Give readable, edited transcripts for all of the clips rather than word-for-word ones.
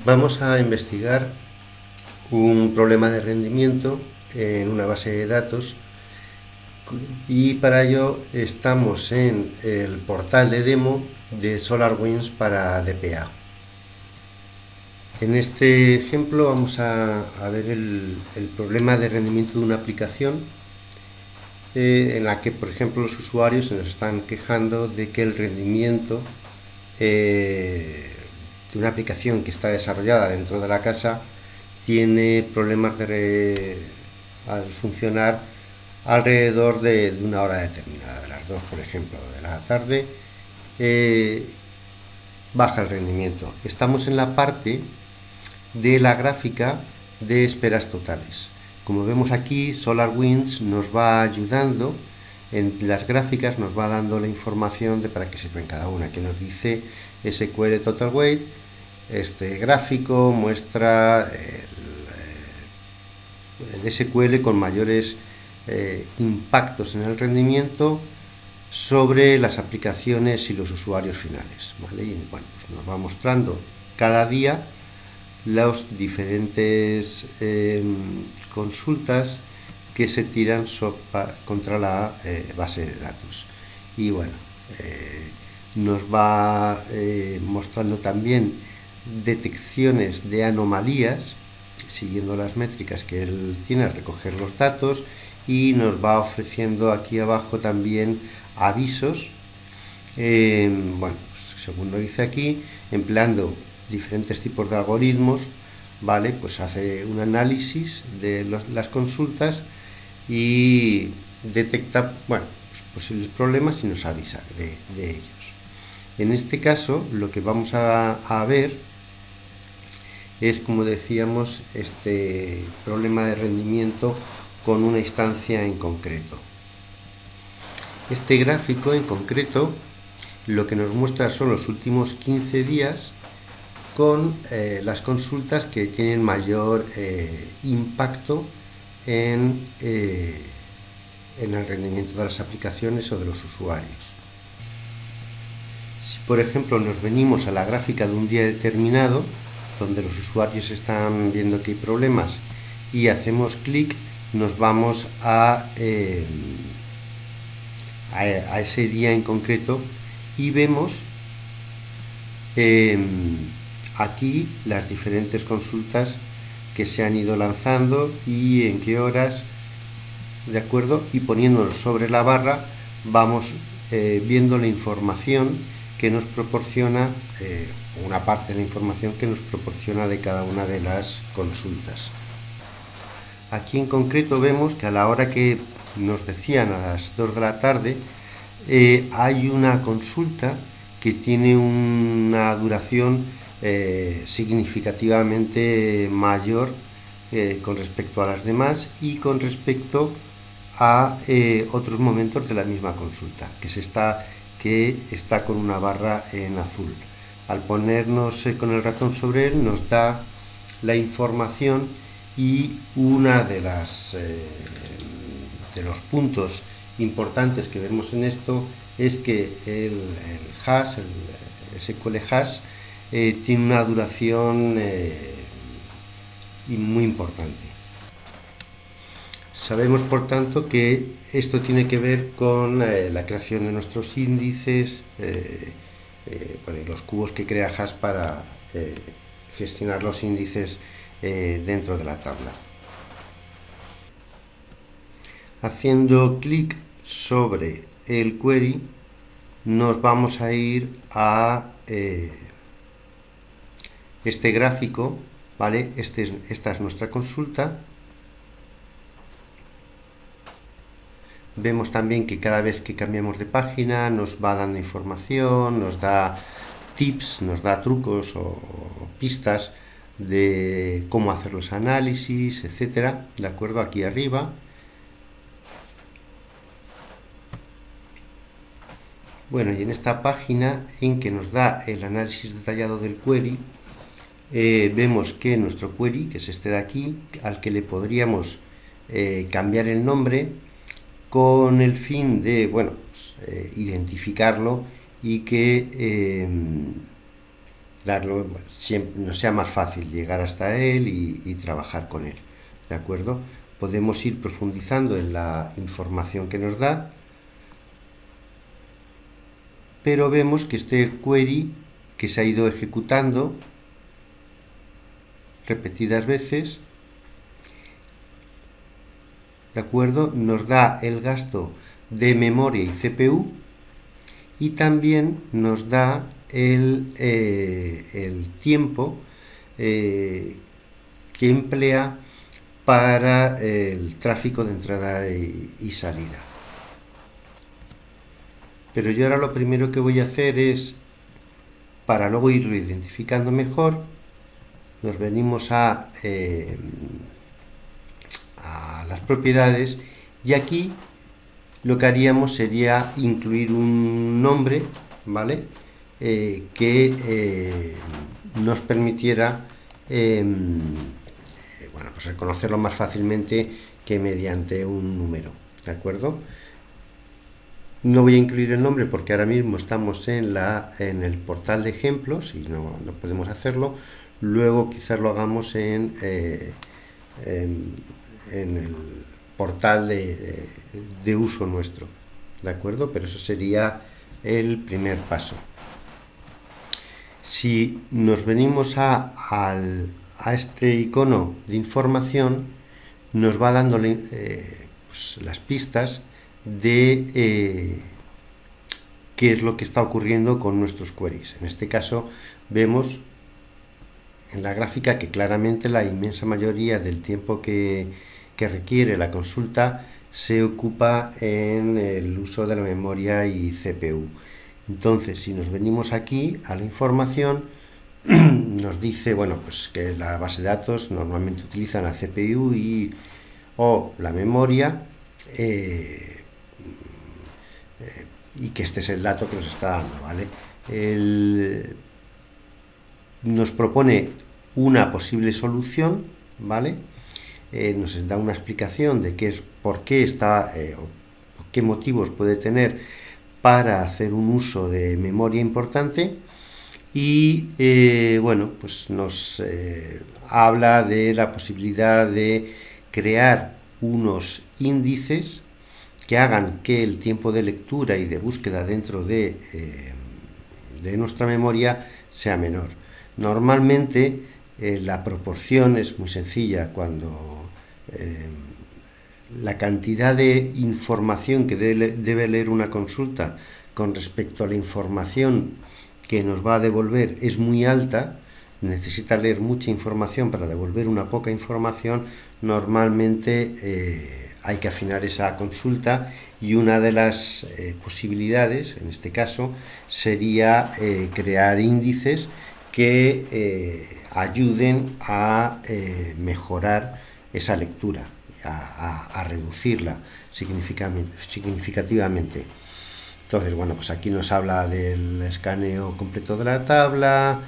Vamos a investigar un problema de rendimiento en una base de datos y para ello estamos en el portal de demo de SolarWinds para DPA. En este ejemplo vamos a ver el problema de rendimiento de una aplicación en la que, por ejemplo, los usuarios se nos están quejando de que el rendimiento de una aplicación que está desarrollada dentro de la casa tiene problemas al funcionar alrededor de una hora determinada, de las 2, por ejemplo, de la tarde, baja el rendimiento. Estamos en la parte de la gráfica de esperas totales. Como vemos aquí, SolarWinds nos va ayudando en las gráficas, nos va dando la información de para qué sirven cada una, que nos dice SQL Total Wait. Este gráfico muestra el SQL con mayores impactos en el rendimiento sobre las aplicaciones y los usuarios finales, ¿vale? Y bueno, pues nos va mostrando cada día las diferentes consultas que se tiran contra la base de datos. Y bueno, nos va mostrando también detecciones de anomalías siguiendo las métricas que él tiene al recoger los datos, y nos va ofreciendo aquí abajo también avisos, bueno, pues según lo dice aquí, empleando diferentes tipos de algoritmos, ¿vale? Pues hace un análisis de las consultas y detecta, bueno, pues posibles problemas y nos avisa de ellos. En este caso, lo que vamos a ver es, como decíamos, este problema de rendimiento con una instancia en concreto. Este gráfico en concreto lo que nos muestra son los últimos 15 días con las consultas que tienen mayor impacto en el rendimiento de las aplicaciones o de los usuarios. Si por ejemplo nos venimos a la gráfica de un día determinado, donde los usuarios están viendo que hay problemas, y hacemos clic, nos vamos a ese día en concreto y vemos aquí las diferentes consultas que se han ido lanzando y en qué horas, ¿de acuerdo? Y poniéndonos sobre la barra vamos viendo la información que nos proporciona, una parte de la información que nos proporciona de cada una de las consultas. Aquí en concreto vemos que a la hora que nos decían, a las 2 de la tarde, hay una consulta que tiene una duración significativamente mayor con respecto a las demás y con respecto a otros momentos de la misma consulta, que está con una barra en azul. Al ponernos con el ratón sobre él nos da la información, y una de los puntos importantes que vemos en esto es que el hash, el SQL hash, tiene una duración muy importante. Sabemos, por tanto, que esto tiene que ver con la creación de nuestros índices, bueno, y los cubos que crea hash para gestionar los índices dentro de la tabla. Haciendo clic sobre el query nos vamos a ir a este gráfico, ¿vale? Esta es nuestra consulta. Vemos también que cada vez que cambiamos de página nos va dando información, nos da tips, nos da trucos o pistas de cómo hacer los análisis, etcétera, de acuerdo, aquí arriba. Bueno, y en esta página en que nos da el análisis detallado del query, vemos que nuestro query, que es este de aquí, al que le podríamos cambiar el nombre con el fin de, bueno, pues, identificarlo y que darlo, siempre, nos sea más fácil llegar hasta él y trabajar con él. ¿De acuerdo? Podemos ir profundizando en la información que nos da, pero vemos que este query que se ha ido ejecutando repetidas veces, ¿de acuerdo? Nos da el gasto de memoria y CPU y también nos da el tiempo que emplea para el tráfico de entrada y salida. Pero yo ahora lo primero que voy a hacer es, para luego irlo identificando mejor, nos venimos a las propiedades y aquí lo que haríamos sería incluir un nombre, ¿vale? Que nos permitiera bueno, pues reconocerlo más fácilmente que mediante un número, ¿de acuerdo? No voy a incluir el nombre porque ahora mismo estamos en el portal de ejemplos y no podemos hacerlo. Luego quizás lo hagamos en el portal de uso nuestro, ¿de acuerdo? Pero eso sería el primer paso. Si nos venimos a este icono de información, nos va dando pues, las pistas de qué es lo que está ocurriendo con nuestros queries. En este caso vemos en la gráfica que claramente la inmensa mayoría del tiempo que requiere la consulta se ocupa en el uso de la memoria y CPU. Entonces, si nos venimos aquí a la información, nos dice, bueno, pues que la base de datos normalmente utilizan la CPU o la memoria, y que este es el dato que nos está dando, ¿vale? Nos propone una posible solución, ¿vale? Nos da una explicación de por qué está, o qué motivos puede tener para hacer un uso de memoria importante y bueno, pues nos habla de la posibilidad de crear unos índices que hagan que el tiempo de lectura y de búsqueda dentro de nuestra memoria sea menor. Normalmente la proporción es muy sencilla. Cuando la cantidad de información que debe leer una consulta con respecto a la información que nos va a devolver es muy alta, necesita leer mucha información para devolver una poca información, normalmente hay que afinar esa consulta y una de las posibilidades, en este caso, sería crear índices que ayuden a mejorar esa lectura, a reducirla significativamente. Entonces, bueno, pues aquí nos habla del escaneo completo de la tabla,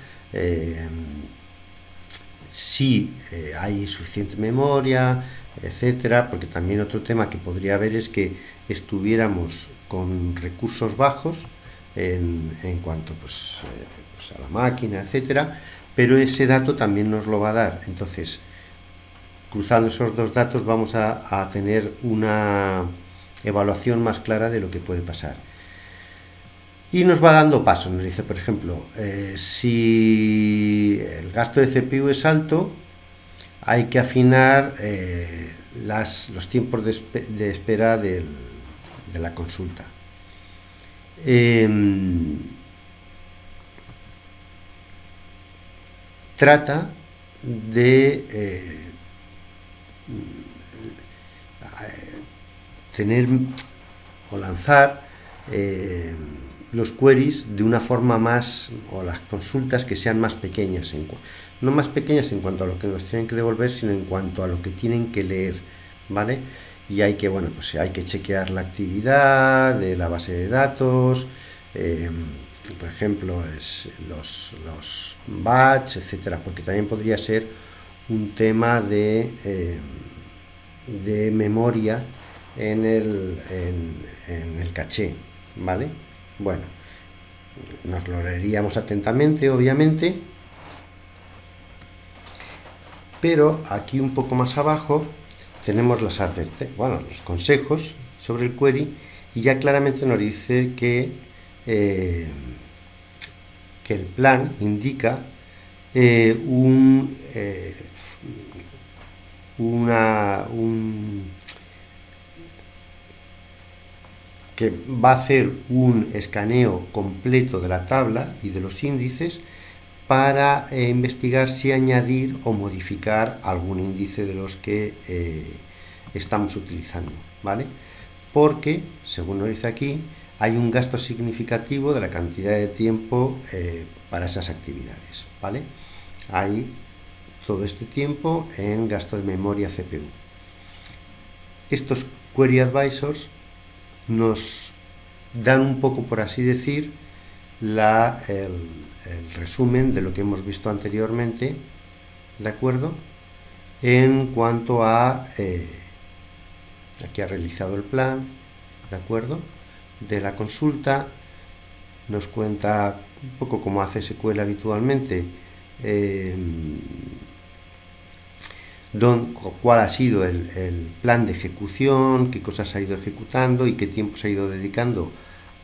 si hay suficiente memoria, etcétera, porque también otro tema que podría haber es que estuviéramos con recursos bajos en cuanto pues a la máquina, etcétera, pero ese dato también nos lo va a dar. Entonces, cruzando esos dos datos vamos a tener una evaluación más clara de lo que puede pasar. Y nos va dando pasos, nos dice, por ejemplo, si el gasto de CPU es alto, hay que afinar los tiempos de espera de la consulta. Trata de tener o lanzar los queries de una forma más, o las consultas que sean más pequeñas, no más pequeñas en cuanto a lo que nos tienen que devolver, sino en cuanto a lo que tienen que leer, ¿vale? Y hay que, bueno, pues hay que chequear la actividad de la base de datos, por ejemplo, los batch, etcétera, porque también podría ser un tema de memoria en el caché, ¿vale? Bueno, nos lo leeríamos atentamente, obviamente, pero aquí un poco más abajo tenemos los consejos sobre el query, y ya claramente nos dice que el plan indica que va a hacer un escaneo completo de la tabla y de los índices para investigar si añadir o modificar algún índice de los que estamos utilizando, ¿vale? Porque, según nos dice aquí, hay un gasto significativo de la cantidad de tiempo para esas actividades, ¿vale? Hay todo este tiempo en gasto de memoria CPU. Estos Query Advisors nos dan un poco, por así decir, el resumen de lo que hemos visto anteriormente, ¿de acuerdo? En cuanto a aquí ha realizado el plan, ¿de acuerdo? De la consulta, nos cuenta un poco cómo hace SQL habitualmente, cuál ha sido el plan de ejecución, qué cosas ha ido ejecutando y qué tiempo se ha ido dedicando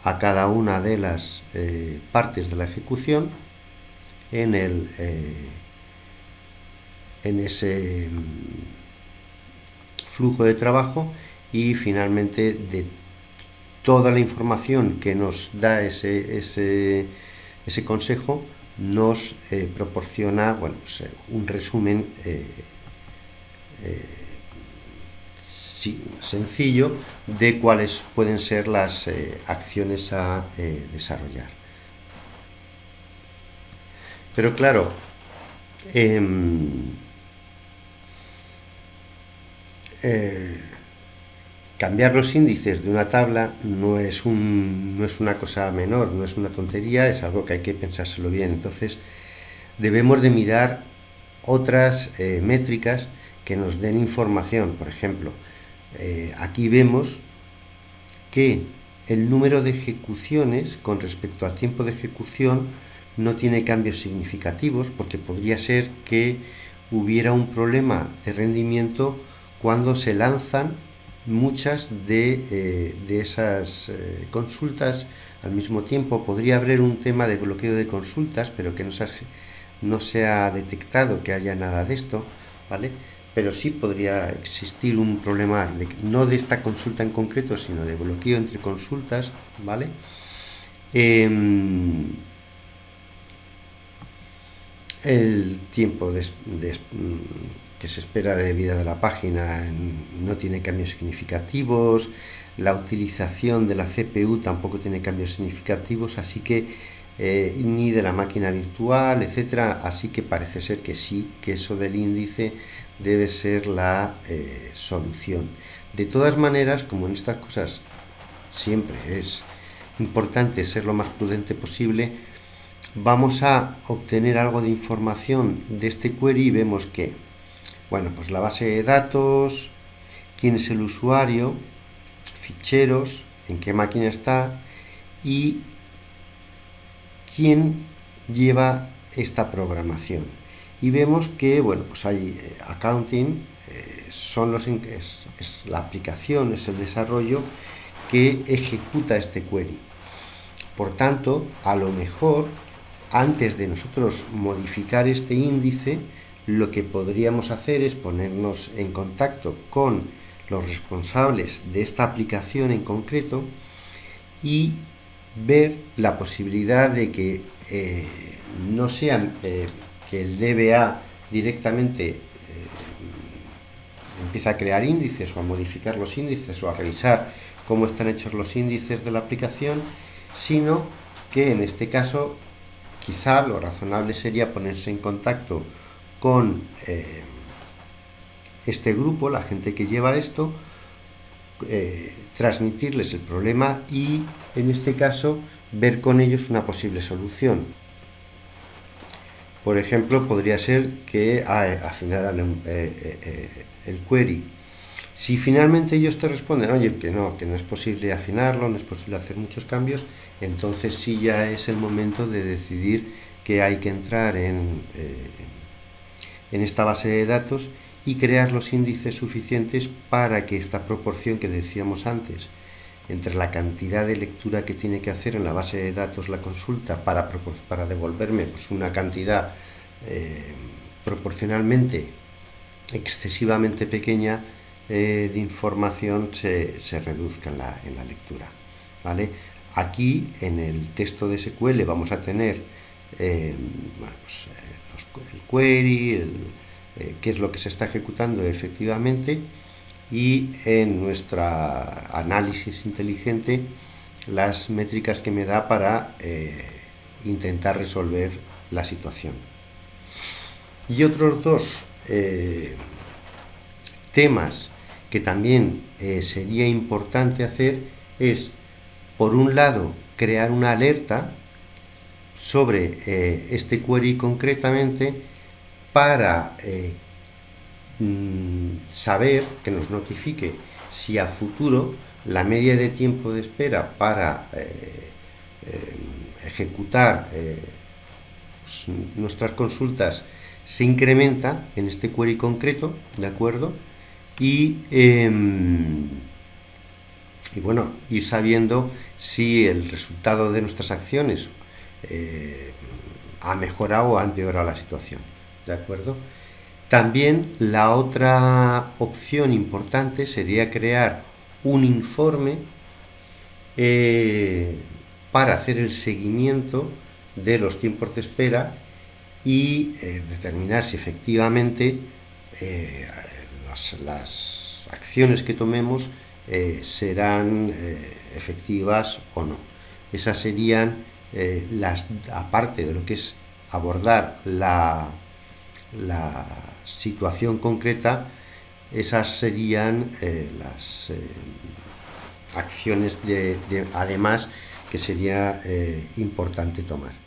a cada una de las partes de la ejecución en ese flujo de trabajo, y finalmente de toda la información que nos da ese consejo nos proporciona un resumen sencillo de cuáles pueden ser las acciones a desarrollar. Pero claro, cambiar los índices de una tabla no es una cosa menor, no es una tontería, es algo que hay que pensárselo bien. Entonces debemos de mirar otras métricas que nos den información. Por ejemplo, aquí vemos que el número de ejecuciones con respecto al tiempo de ejecución no tiene cambios significativos, porque podría ser que hubiera un problema de rendimiento cuando se lanzan muchas de esas consultas al mismo tiempo. Podría haber un tema de bloqueo de consultas, pero que no se ha detectado que haya nada de esto, ¿vale? Pero sí podría existir un problema, no de esta consulta en concreto, sino de bloqueo entre consultas, ¿vale? El tiempo que se espera de vida de la página no tiene cambios significativos, la utilización de la CPU tampoco tiene cambios significativos, así que ni de la máquina virtual, etcétera, así que parece ser que sí, que eso del índice debe ser la solución. De todas maneras, como en estas cosas siempre es importante ser lo más prudente posible, vamos a obtener algo de información de este query y vemos que, pues la base de datos, quién es el usuario, ficheros, en qué máquina está y quién lleva esta programación. Y vemos que, hay accounting, es la aplicación, es el desarrollo que ejecuta este query. Por tanto, a lo mejor, antes de nosotros modificar este índice, lo que podríamos hacer es ponernos en contacto con los responsables de esta aplicación en concreto y ver la posibilidad de que no sean que el DBA directamente empieza a crear índices o a modificar los índices o a revisar cómo están hechos los índices de la aplicación, sino que en este caso quizá lo razonable sería ponerse en contacto con este grupo, la gente que lleva esto, transmitirles el problema y en este caso ver con ellos una posible solución. Por ejemplo, podría ser que afinaran el query Si finalmente ellos te responden, oye, que no es posible afinarlo, no es posible hacer muchos cambios, entonces sí ya es el momento de decidir que hay que entrar en esta base de datos y crear los índices suficientes para que esta proporción que decíamos antes, entre la cantidad de lectura que tiene que hacer en la base de datos la consulta para devolverme pues una cantidad proporcionalmente excesivamente pequeña de información se reduzca en la lectura, ¿vale? Aquí en el texto de SQL vamos a tener bueno, pues, el query, qué es lo que se está ejecutando efectivamente, y en nuestro análisis inteligente las métricas que me da para intentar resolver la situación. Y otros dos temas que también sería importante hacer es, por un lado, crear una alerta sobre este query concretamente para saber, que nos notifique si a futuro la media de tiempo de espera para ejecutar pues, nuestras consultas se incrementa en este query concreto, ¿de acuerdo? Y bueno, ir sabiendo si el resultado de nuestras acciones ha mejorado o ha empeorado la situación, ¿de acuerdo? También la otra opción importante sería crear un informe para hacer el seguimiento de los tiempos de espera y determinar si efectivamente las acciones que tomemos serán efectivas o no. Esas serían aparte de lo que es abordar la situación concreta, esas serían las acciones además que sería importante tomar.